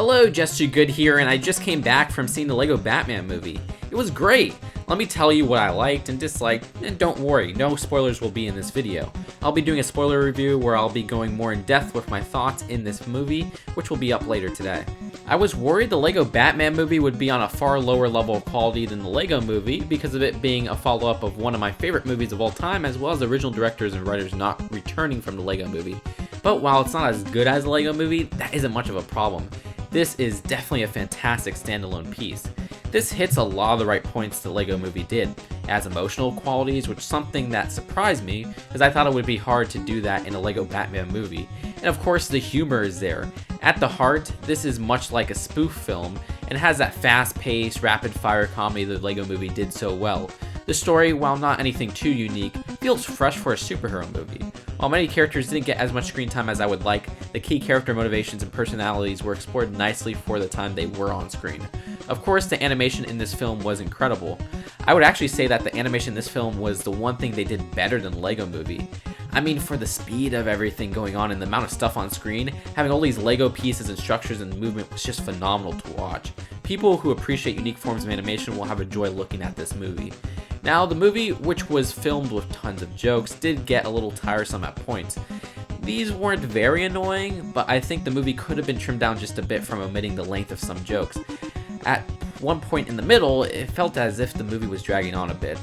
Hello, Just Too Good here, and I just came back from seeing the Lego Batman movie. It was great! Let me tell you what I liked and disliked, and don't worry, no spoilers will be in this video. I'll be doing a spoiler review where I'll be going more in depth with my thoughts in this movie, which will be up later today. I was worried the Lego Batman movie would be on a far lower level of quality than the Lego movie because of it being a follow-up of one of my favorite movies of all time, as well as the original directors and writers not returning from the Lego movie. But while it's not as good as the Lego movie, that isn't much of a problem. This is definitely a fantastic standalone piece. This hits a lot of the right points the Lego movie did. It has emotional qualities, which is something that surprised me, as I thought it would be hard to do that in a Lego Batman movie. And of course, the humor is there. At the heart, this is much like a spoof film, and has that fast-paced, rapid-fire comedy the Lego movie did so well. The story, while not anything too unique, feels fresh for a superhero movie. While many characters didn't get as much screen time as I would like, the key character motivations and personalities were explored nicely for the time they were on screen. Of course, the animation in this film was incredible. I would actually say that the animation in this film was the one thing they did better than the Lego movie. I mean, for the speed of everything going on and the amount of stuff on screen, having all these Lego pieces and structures and movement was just phenomenal to watch. People who appreciate unique forms of animation will have a joy looking at this movie. Now, the movie, which was filmed with tons of jokes, did get a little tiresome at points. These weren't very annoying, but I think the movie could have been trimmed down just a bit from omitting the length of some jokes. At one point in the middle, it felt as if the movie was dragging on a bit.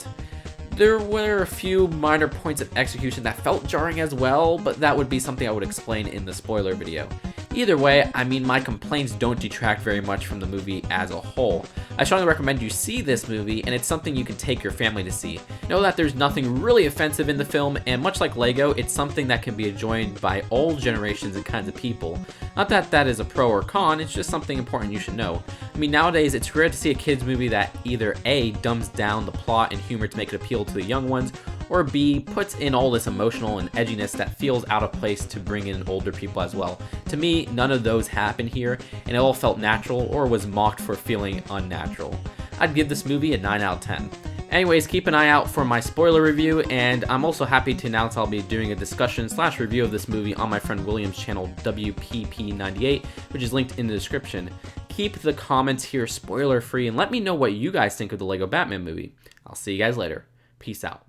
There were a few minor points of execution that felt jarring as well, but that would be something I would explain in the spoiler video. Either way, I mean, my complaints don't detract very much from the movie as a whole. I strongly recommend you see this movie, and it's something you can take your family to see. Know that there's nothing really offensive in the film, and much like Lego, it's something that can be enjoyed by all generations and kinds of people. Not that that is a pro or con, it's just something important you should know. I mean, nowadays, it's rare to see a kids movie that either A, dumbs down the plot and humor to make it appeal to the young ones, or B, puts in all this emotional and edginess that feels out of place to bring in older people as well. To me, none of those happened here, and it all felt natural or was mocked for feeling unnatural. I'd give this movie a 9 out of 10. Anyways, keep an eye out for my spoiler review, and I'm also happy to announce I'll be doing a discussion/review of this movie on my friend William's channel WPP98, which is linked in the description. Keep the comments here spoiler free and let me know what you guys think of the Lego Batman movie. I'll see you guys later. Peace out.